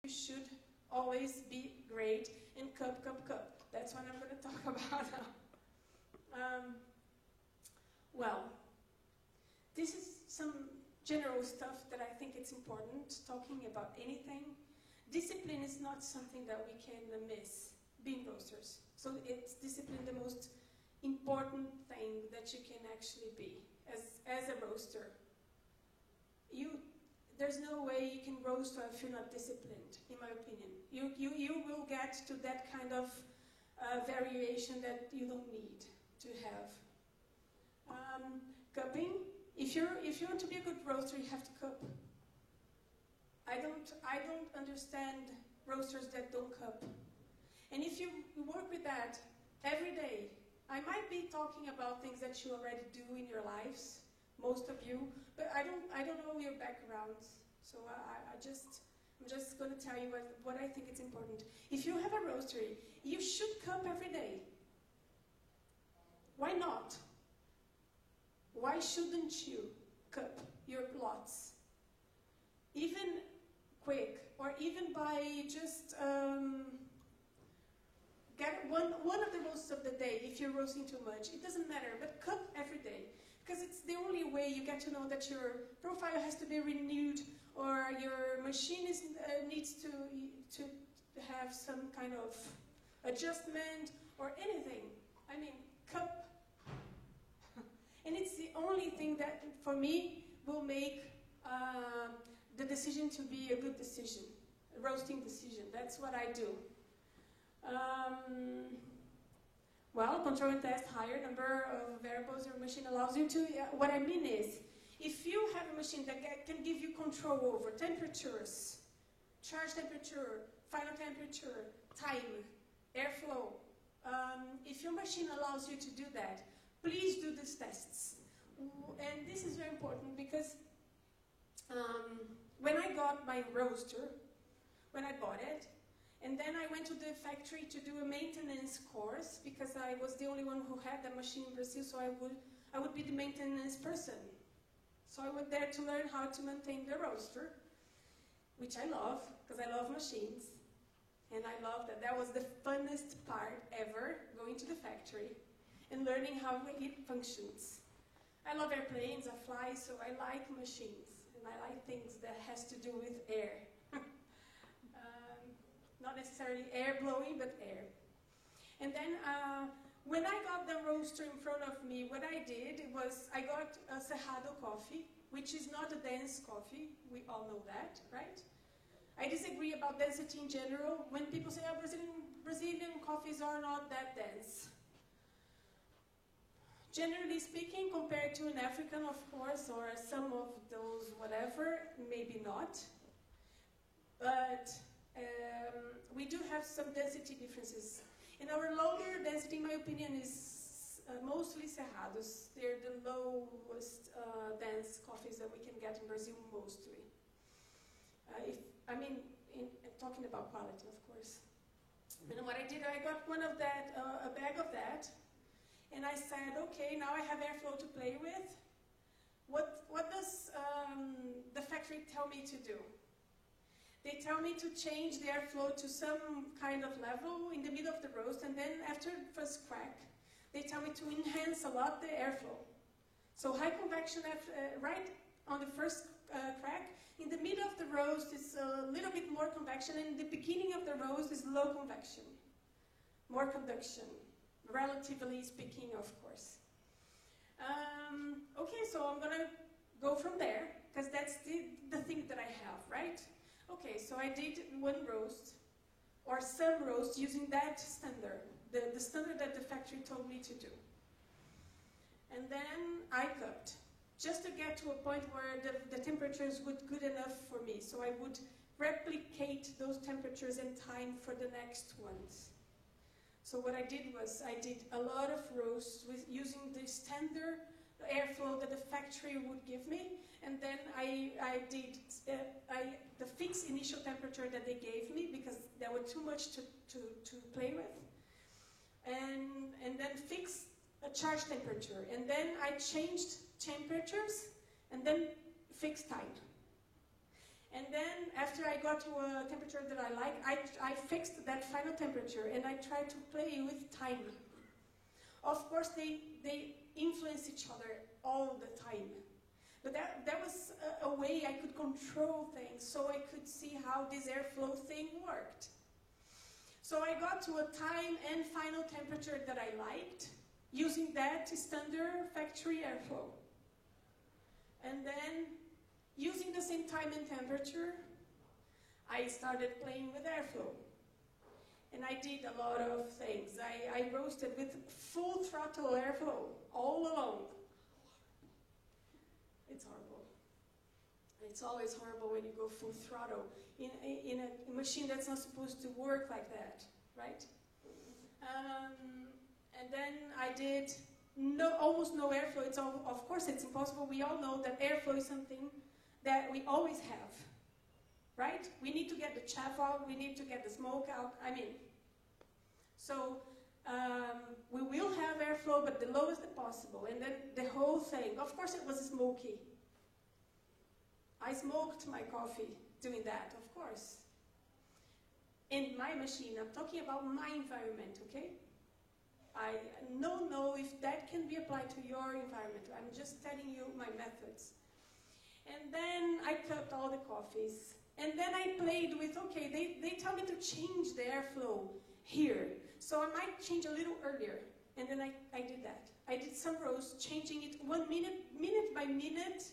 You should always be great in cup. That's what I'm going to talk about now. Well, this is some general stuff that I think it's important, talking about anything. Discipline is not something that we can miss, being roasters. So it's discipline the most important thing that you can actually be as a roaster. There's no way you can roast if you're not disciplined, in my opinion. You will get to that kind of variation that you don't need to have. Cupping, if you want to be a good roaster, you have to cup. I don't understand roasters that don't cup. And if you work with that every day, I might be talking about things that you already do in your lives, most of you, but I don't know your backgrounds. So I'm just going to tell you what I think is important. If you have a roastery, you should cup every day. Why not? Why shouldn't you cup your lots? Even quick, or even by just get one of the roasts of the day. If you're roasting too much, it doesn't matter, but cup every day. Because it's the only way you get to know that your profile has to be renewed, or your machine needs to have some kind of adjustment, or anything. I mean, cup. And it's the only thing that, for me, will make the decision to be a good decision, a roasting decision. That's what I do. Well, control and test higher number of variables your machine allows you to. What I mean is, if you have a machine that can give you control over temperatures, charge temperature, final temperature, time, airflow, if your machine allows you to do that, please do these tests. And this is very important because when I got my roaster, when I bought it, and then I went to the factory to do a maintenance course because I was the only one who had that machine in Brazil, so I would be the maintenance person. So I went there to learn how to maintain the roaster, which I love, because I love machines. And I love that. That was the funnest part ever, going to the factory and learning how it functions. I love airplanes, I fly, so I like machines. And I like things that has to do with air. Not necessarily air blowing, but air. And then when I got the roaster in front of me, what I did was I got a Cerrado coffee, which is not a dense coffee. We all know that, right? I disagree about density in general. When people say, oh, Brazilian coffees are not that dense. Generally speaking, compared to an African, of course, or some of those whatever, maybe not. But we do have some density differences. And our lower density, in my opinion, is mostly Cerrados. They're the lowest dense coffees that we can get in Brazil, mostly. Talking about quality, of course. And what I did, I got one of that, a bag of that, and I said, okay, now I have airflow to play with. What does the factory tell me to do? They tell me to change the airflow to some kind of level in the middle of the roast, and then after the first crack, they tell me to enhance a lot the airflow. So high convection right on the first crack. In the middle of the roast is a little bit more convection, and in the beginning of the roast is low convection, more conduction, relatively speaking, of course. Okay, so I'm gonna go from there, because that's the thing that I have, right? Okay, so I did one roast, or some roast, using that standard, the standard that the factory told me to do. And then I cupped, just to get to a point where the temperatures would be good enough for me. So I would replicate those temperatures and time for the next ones. So what I did was, I did a lot of roasts using the standard airflow that the factory would give me, and then I did the fixed initial temperature that they gave me, because there were too much to play with, and then fixed a charge temperature, and then I changed temperatures, and then fixed time. And then, after I got to a temperature that I like, I fixed that final temperature, and I tried to play with time. Of course, they influence each other all the time. But that was a way I could control things, so I could see how this airflow thing worked. So I got to a time and final temperature that I liked, using that standard factory airflow. And then, using the same time and temperature, I started playing with airflow. And I did a lot of things. I roasted with full throttle airflow, all along. It's horrible. It's always horrible when you go full throttle in a machine that's not supposed to work like that, right? And then I did almost no airflow. Of course, it's impossible. We all know that airflow is something that we always have, right? We need to get the chaff out, we need to get the smoke out, So we will have airflow, but the lowest possible. And then the whole thing, of course it was smoky. I smoked my coffee doing that, of course. In my machine, I'm talking about my environment, okay? I don't know if that can be applied to your environment. I'm just telling you my methods. And then I cupped all the coffees. And then I played with, okay, they tell me to change the airflow here. So I might change a little earlier. And then I did that. I did some roast, changing it minute by minute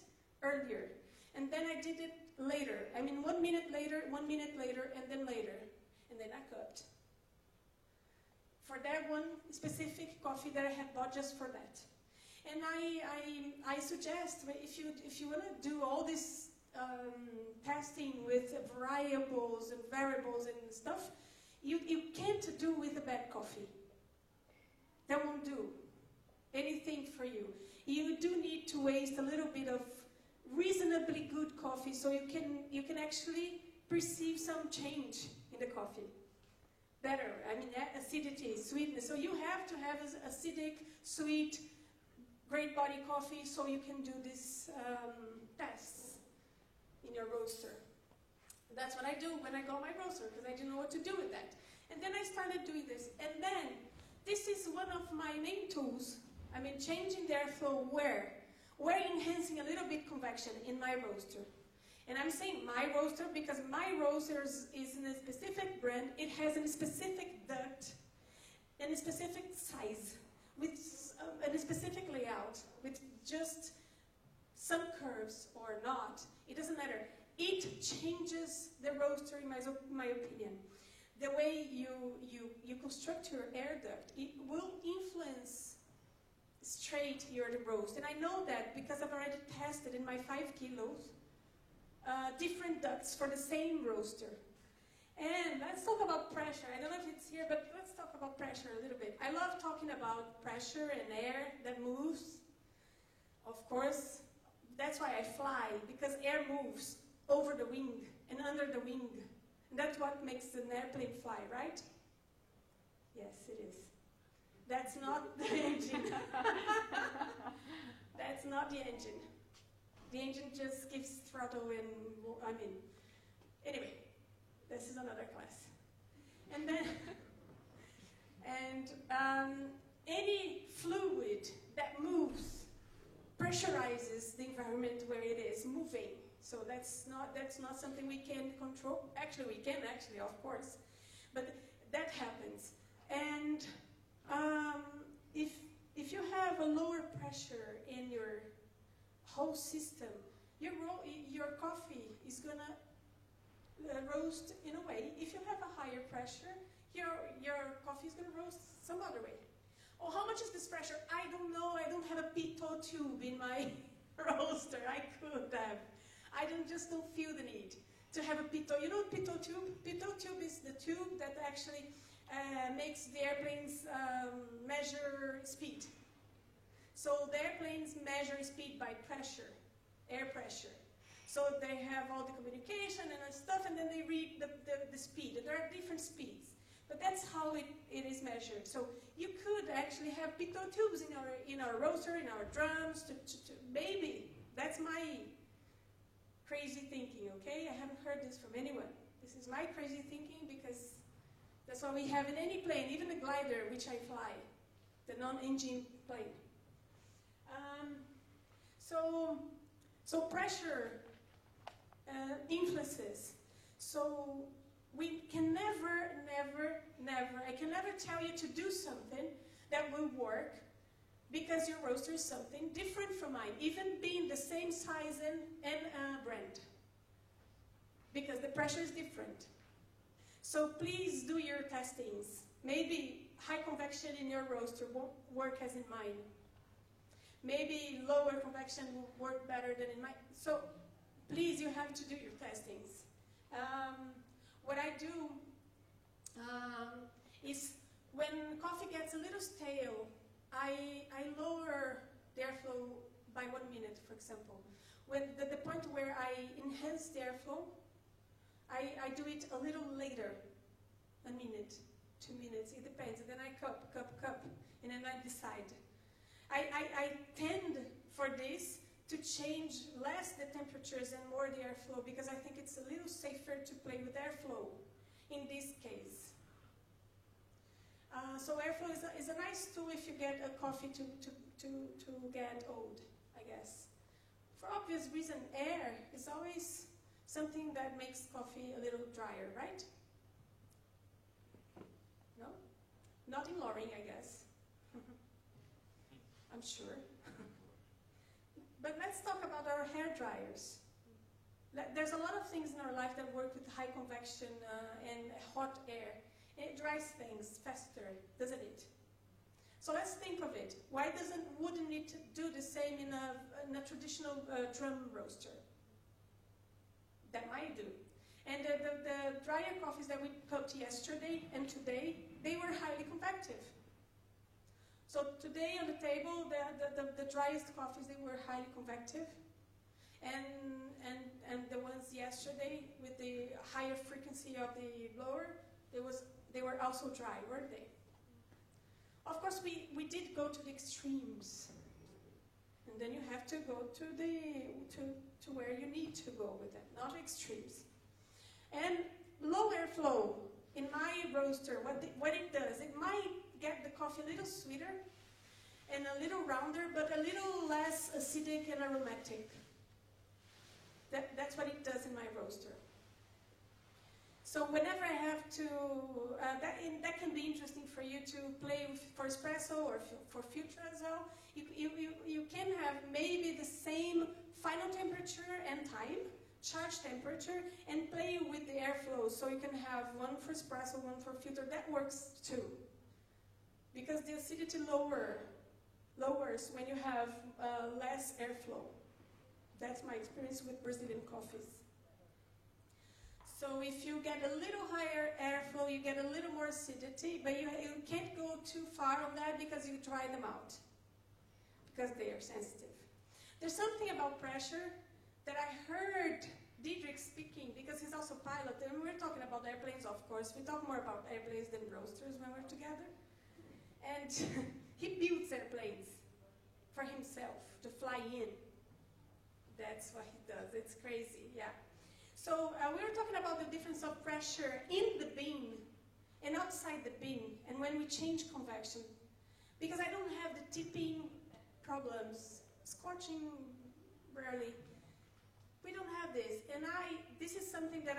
earlier. And then I did it later. 1 minute later, 1 minute later, and then later. And then I cupped. For that one specific coffee that I had bought just for that. And I suggest, if you want to do all this testing with variables and variables and stuff, you can't do with a bad coffee. That won't do anything for you. You do need to waste a little bit of reasonably good coffee so you can actually perceive some change in the coffee. Better, acidity, sweetness. So you have to have acidic, sweet, great body coffee so you can do these tests in your roaster. That's what I do when I got my roaster, because I didn't know what to do with that. And then I started doing this. And then, this is one of my main tools. Changing the airflow where? We're enhancing a little bit convection in my roaster. And I'm saying my roaster because my roaster is in a specific brand. It has a specific duct and a specific size with a specific layout with just some curves or not. It doesn't matter. It changes the roaster, in my opinion. The way you construct your air duct, it will influence straight your roast. And I know that because I've already tested in my 5 kilos different ducts for the same roaster. And let's talk about pressure. I don't know if it's here, but let's talk about pressure a little bit. I love talking about pressure and air that moves. Of course, that's why I fly, because air moves over the wing and under the wing. And that's what makes an airplane fly, right? Yes, it is. That's not the engine. That's not the engine. The engine just gives throttle and, anyway, this is another class. And then, any fluid that moves pressurizes the environment where it is moving. So that's not something we can control. Actually, we can, of course. But that happens. And if you have a lower pressure in your whole system, your coffee is going to roast in a way. If you have a higher pressure, your coffee is going to roast some other way. Oh, how much is this pressure? I don't know. I don't have a pitot tube in my roaster. I could have. I just don't feel the need to have a pitot. You know pitot tube? Pitot tube is the tube that actually makes the airplanes measure speed. So the airplanes measure speed by pressure, air pressure. So they have all the communication and stuff, and then they read the speed. And there are different speeds, but that's how it is measured. So you could actually have pitot tubes in our roaster, in our drums. Maybe that's my crazy thinking, okay? I haven't heard this from anyone. This is my crazy thinking because that's what we have in any plane, even the glider, which I fly, the non-engine plane. So pressure influences. So we can never, I can never tell you to do something that will work because your roaster is something different from mine, even being the same size and brand, because the pressure is different. So please do your testings. Maybe high convection in your roaster won't work as in mine. Maybe lower convection will work better than in mine. So please, you have to do your testings. What I do is when coffee gets a little stale, I lower the airflow by 1 minute, for example. When the point where I enhance the airflow, I do it a little later, 1 minute, 2 minutes, it depends. And then I cup, and then I decide. I tend for this to change less the temperatures and more the airflow because I think it's a little safer to play with airflow in this case. So airflow is a nice tool if you get a coffee to get old, I guess. For obvious reason, air is always something that makes coffee a little drier, right? No? Not in Loring, I guess. I'm sure. But let's talk about our hair dryers. There's a lot of things in our life that work with high convection and hot air. It dries things faster, doesn't it? So let's think of it. Why wouldn't it do the same in a traditional drum roaster? That might do. And the drier coffees that we cupped yesterday and today, they were highly convective. So today on the table, the driest coffees, they were highly convective. And the ones yesterday with the higher frequency of the blower, they were also dry, weren't they? Of course, we did go to the extremes. And then you have to go to where you need to go with it, not extremes. And low airflow in my roaster, what it does, it might get the coffee a little sweeter and a little rounder, but a little less acidic and aromatic. That's what it does in my roaster. So whenever I have to, that can be interesting for you to play with for espresso or for future as well. You can have maybe the same final temperature and time, charge temperature, and play with the airflow. So you can have one for espresso, one for filter. That works too. Because the acidity lowers when you have less airflow. That's my experience with Brazilian coffees. So if you get a little higher airflow, you get a little more acidity, but you can't go too far on that because you dry them out, because they are sensitive. There's something about pressure that I heard Diedrich speaking, because he's also pilot, and we're talking about airplanes, of course. We talk more about airplanes than roasters when we're together. And he builds airplanes for himself to fly in. That's what he does. It's crazy, yeah. So we were talking about the difference of pressure in the bean and outside the bean, and when we change convection. Because I don't have the tipping problems, scorching rarely. We don't have this. And this is something that